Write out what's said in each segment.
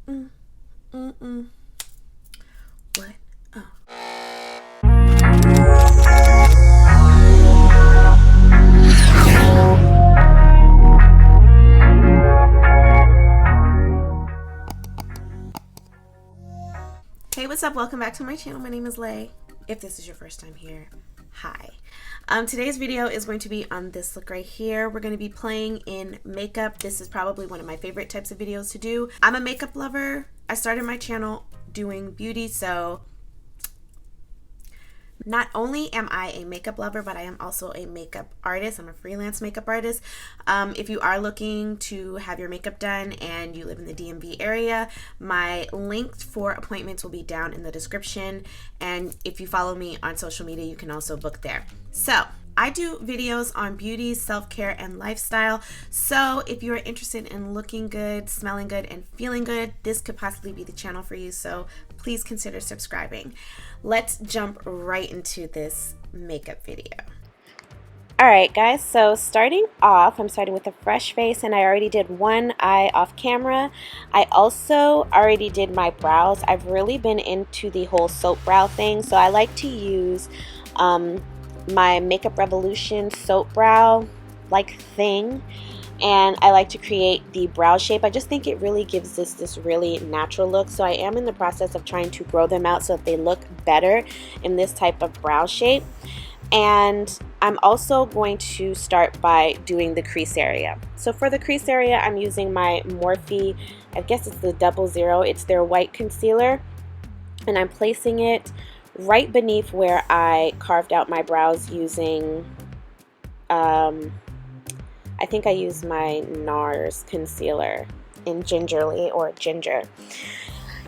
What? Oh. Hey, what's up? Welcome back to my channel. My name is Lay. If this is your first time here, hi. Today's video is going to be on this look right here. We're going to be playing in makeup. This is probably one of my favorite types of videos to do. I'm a makeup lover. I started my channel doing beauty, so not only am I a makeup lover, but I am also a makeup artist. I'm a freelance makeup artist. If you are looking to have your makeup done and you live in the DMV area, my link for appointments will be down in the description. And if you follow me on social media, you can also book there. So I do videos on beauty, self-care, and lifestyle. So if you are interested in looking good, smelling good, and feeling good, this could possibly be the channel for you. So please consider subscribing. Let's jump right into this makeup video. Alright guys, so starting off, I'm starting with a fresh face, and I already did one eye off camera. I also already did my brows. I've really been into the whole soap brow thing, so I like to use my Makeup Revolution soap brow like thing, and I like to create the brow shape. I just think it really gives this really natural look, so I am in the process of trying to grow them out so that they look better in this type of brow shape. And I'm also going to start by doing the crease area. So for the crease area, I'm using my Morphe, I guess it's the 00, it's their white concealer, and I'm placing it right beneath where I carved out my brows using, I think I used my NARS concealer in Gingerly or Ginger.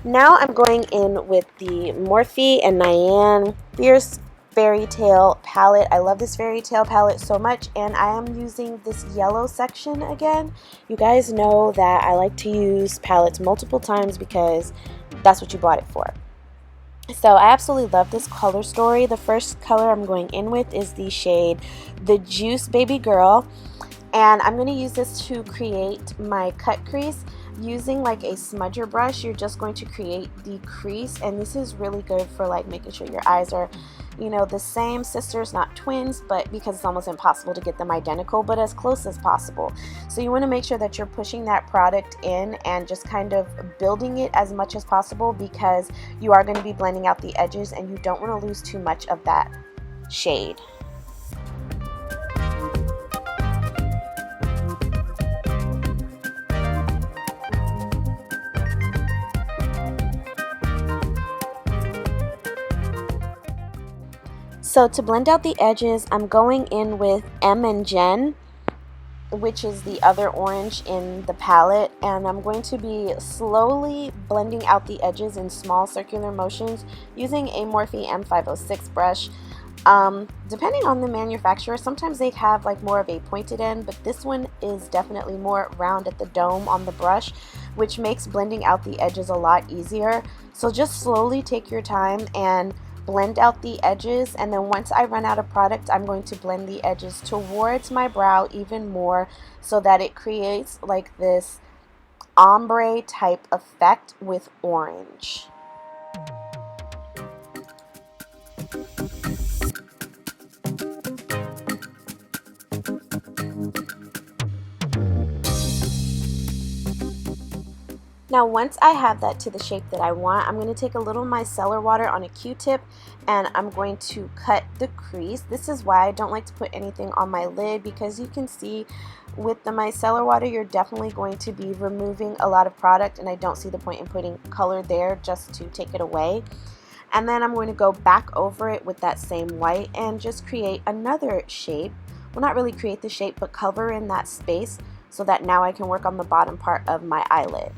Now I'm going in with the Morphe and Nyan Fierce Fairytale palette. I love this Fairytale palette so much, and I am using this yellow section again. You guys know that I like to use palettes multiple times because that's what you bought it for. So I absolutely love this color story. The first color I'm going in with is the shade The Juice Baby Girl, and I'm going to use this to create my cut crease. Using like a smudger brush, you're just going to create the crease, and this is really good for like making sure your eyes are, you know, the same sisters, not twins, but because it's almost impossible to get them identical, but as close as possible. So you want to make sure that you're pushing that product in and just kind of building it as much as possible, because you are going to be blending out the edges and you don't want to lose too much of that shade. So to blend out the edges, I'm going in with M and Jen, which is the other orange in the palette, and I'm going to be slowly blending out the edges in small circular motions using a Morphe M506 brush. Depending on the manufacturer, sometimes they have like more of a pointed end, but this one is definitely more round at the dome on the brush, which makes blending out the edges a lot easier. So just slowly take your time and blend out the edges, and then once I run out of product, I'm going to blend the edges towards my brow even more so that it creates like this ombre type effect with orange. Now once I have that to the shape that I want, I'm going to take a little micellar water on a Q-tip and I'm going to cut the crease. This is why I don't like to put anything on my lid, because you can see with the micellar water you're definitely going to be removing a lot of product, and I don't see the point in putting color there just to take it away. And then I'm going to go back over it with that same white and just create another shape. Well, not really create the shape, but cover in that space so that now I can work on the bottom part of my eyelid.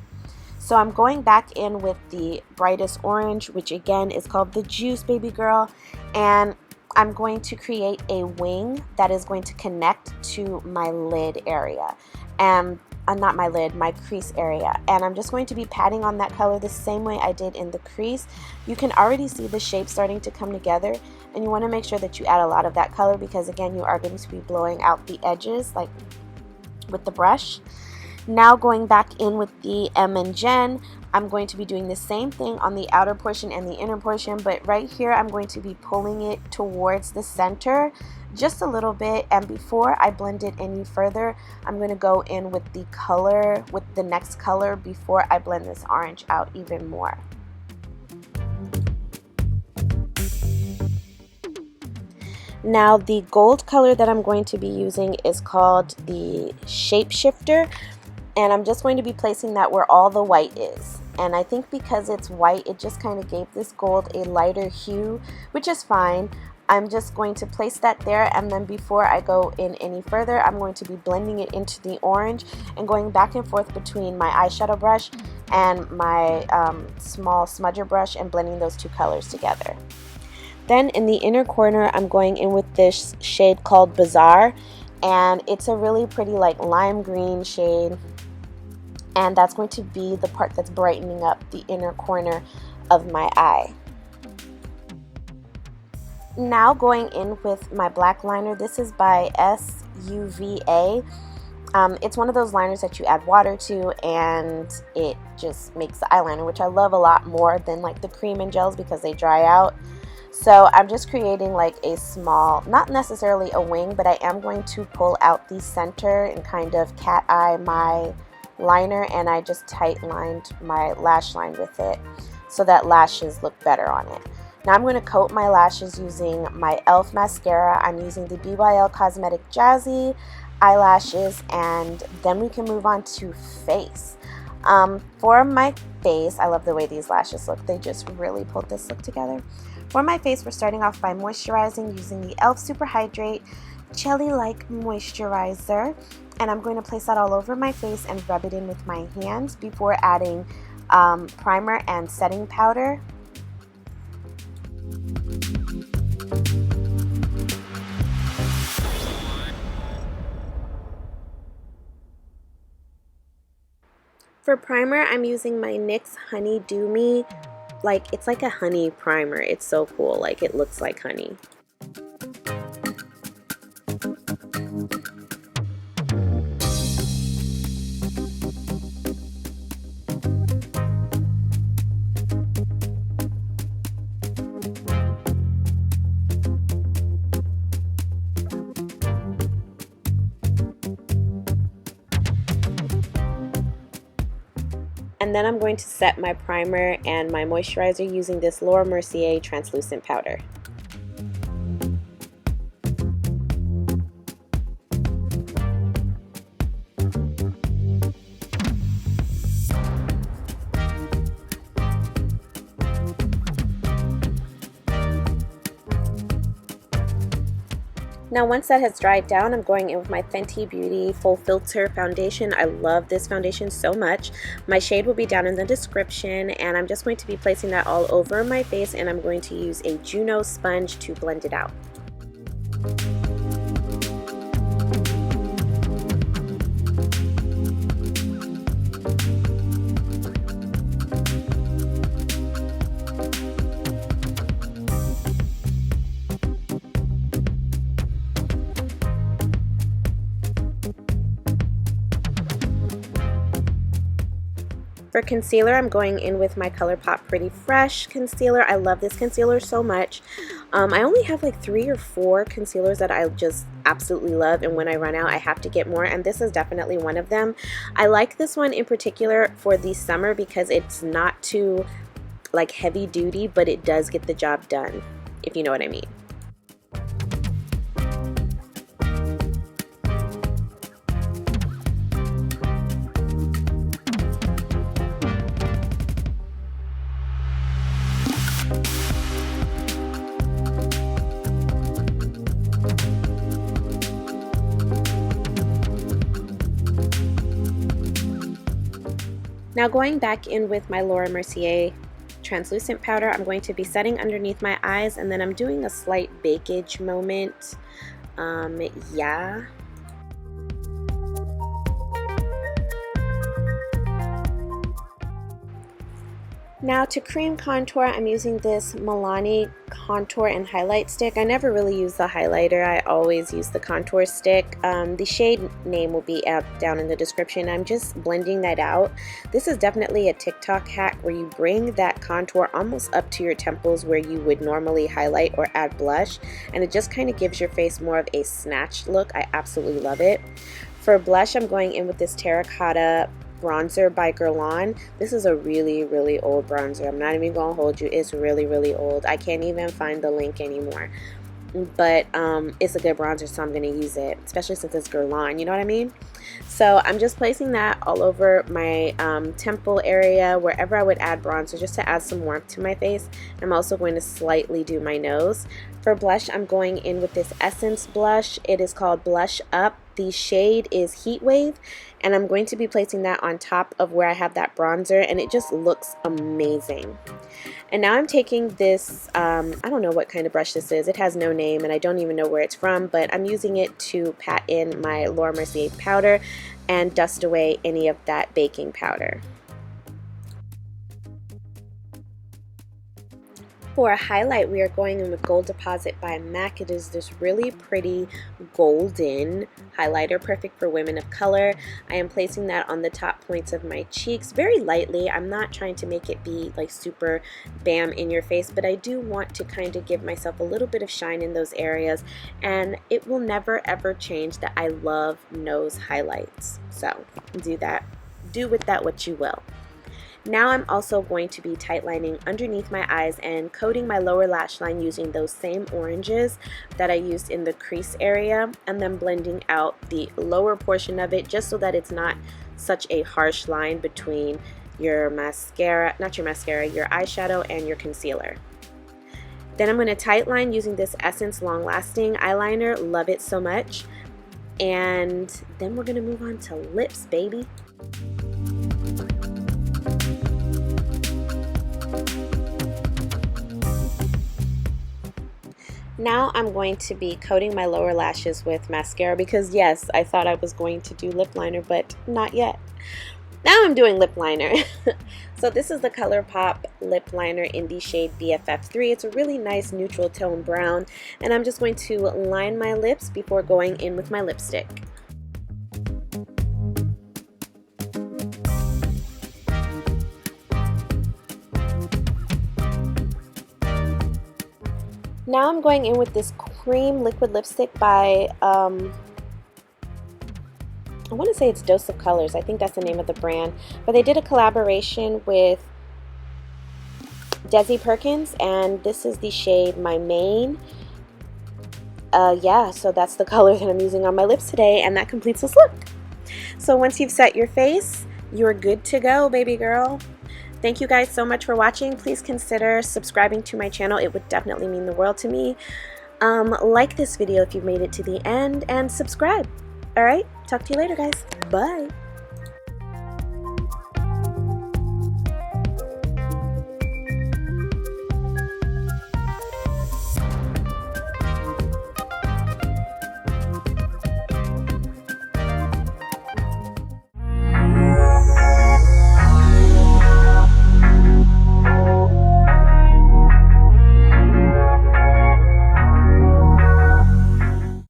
So I'm going back in with the brightest orange, which again is called The Juice Baby Girl, and I'm going to create a wing that is going to connect to my lid area, and not my lid, my crease area. And I'm just going to be patting on that color the same way I did in the crease. You can already see the shape starting to come together, and you want to make sure that you add a lot of that color, because again, you are going to be blowing out the edges like with the brush. Now going back in with the M and Jen, I'm going to be doing the same thing on the outer portion and the inner portion, but right here I'm going to be pulling it towards the center just a little bit, and before I blend it any further, I'm going to go in with the color, with the next color, before I blend this orange out even more. Now the gold color that I'm going to be using is called the Shapeshifter, and I'm just going to be placing that where all the white is. And I think because it's white, it just kind of gave this gold a lighter hue, which is fine. I'm just going to place that there, and then before I go in any further, I'm going to be blending it into the orange and going back and forth between my eyeshadow brush and my small smudger brush and blending those two colors together. Then in the inner corner, I'm going in with this shade called Bazaar, and it's a really pretty like lime green shade, and that's going to be the part that's brightening up the inner corner of my eye. Now going in with my black liner. This is by ᖴᗩtäe. It's one of those liners that you add water to and it just makes the eyeliner, which I love a lot more than like the cream and gels because they dry out. So I'm just creating like a small, not necessarily a wing, but I am going to pull out the center and kind of cat eye my liner, and I just tight lined my lash line with it so that lashes look better on it. Now I'm going to coat my lashes using my e.l.f. mascara. I'm using the BYL Cosmetic Jazzy eyelashes, and then we can move on to face. For my face, I love the way these lashes look. They just really pulled this look together. For my face, we're starting off by moisturizing using the e.l.f. Super Hydrate Jelly-like Moisturizer, and I'm going to place that all over my face and rub it in with my hands before adding primer and setting powder. For primer, I'm using my NYX Honey Do Me. Like, it's like a honey primer. It's so cool. Like, it looks like honey. And then I'm going to set my primer and my moisturizer using this Laura Mercier translucent powder. Now once that has dried down, I'm going in with my Fenty Beauty Full Filter Foundation. I love this foundation so much. My shade will be down in the description, and I'm just going to be placing that all over my face, and I'm going to use a Juno sponge to blend it out. For concealer, I'm going in with my ColourPop Pretty Fresh concealer. I love this concealer so much. I only have like 3 or 4 concealers that I just absolutely love, and when I run out I have to get more, and this is definitely one of them. I like this one in particular for the summer because it's not too like heavy duty, but it does get the job done, if you know what I mean. Now going back in with my Laura Mercier translucent powder, I'm going to be setting underneath my eyes, and then I'm doing a slight bakage moment. Yeah. Now to cream contour, I'm using this Milani contour and highlight stick. I never really use the highlighter, I always use the contour stick. The shade name will be down in the description. I'm just blending that out. This is definitely a TikTok hack where you bring that contour almost up to your temples where you would normally highlight or add blush, and it just kind of gives your face more of a snatched look. I absolutely love it. For blush, I'm going in with this Terracotta bronzer by Guerlain. This is a really old bronzer. I'm not even gonna hold you, it's really old. I can't even find the link anymore, but it's a good bronzer, so I'm gonna use it, especially since it's Guerlain, you know what I mean? So I'm just placing that all over my temple area, wherever I would add bronzer, just to add some warmth to my face. I'm also going to slightly do my nose. For blush, I'm going in with this Essence blush. It is called Blush Up. The shade is Heatwave, and I'm going to be placing that on top of where I have that bronzer, and it just looks amazing. And now I'm taking this, I don't know what kind of brush this is. It has no name, and I don't even know where it's from, but I'm using it to pat in my Laura Mercier powder and dust away any of that baking powder. For a highlight, we are going in with Gold Deposit by MAC. It is this really pretty golden highlighter, perfect for women of color. I am placing that on the top points of my cheeks very lightly. I'm not trying to make it be like super bam in your face, but I do want to kind of give myself a little bit of shine in those areas, and it will never ever change that I love nose highlights. So do that. Do with that what you will. Now I'm also going to be tightlining underneath my eyes and coating my lower lash line using those same oranges that I used in the crease area, and then blending out the lower portion of it just so that it's not such a harsh line between your mascara, not your mascara, your eyeshadow and your concealer. Then I'm going to tightline using this Essence Long Lasting eyeliner. Love it so much. And then we're going to move on to lips, baby. Now I'm going to be coating my lower lashes with mascara because yes, I thought I was going to do lip liner, but not yet. Now I'm doing lip liner. So this is the ColourPop lip liner in the shade BFF3. It's a really nice neutral tone brown, and I'm just going to line my lips before going in with my lipstick. Now I'm going in with this cream liquid lipstick by, I want to say it's Dose of Colors. I think that's the name of the brand. But they did a collaboration with Desi Perkins, and this is the shade My Main. Yeah, so that's the color that I'm using on my lips today, and that completes this look. So once you've set your face, you're good to go, baby girl. Thank you guys so much for watching. Please consider subscribing to my channel. It would definitely mean the world to me. Like this video if you've made it to the end, and subscribe. Alright, talk to you later, guys. Bye.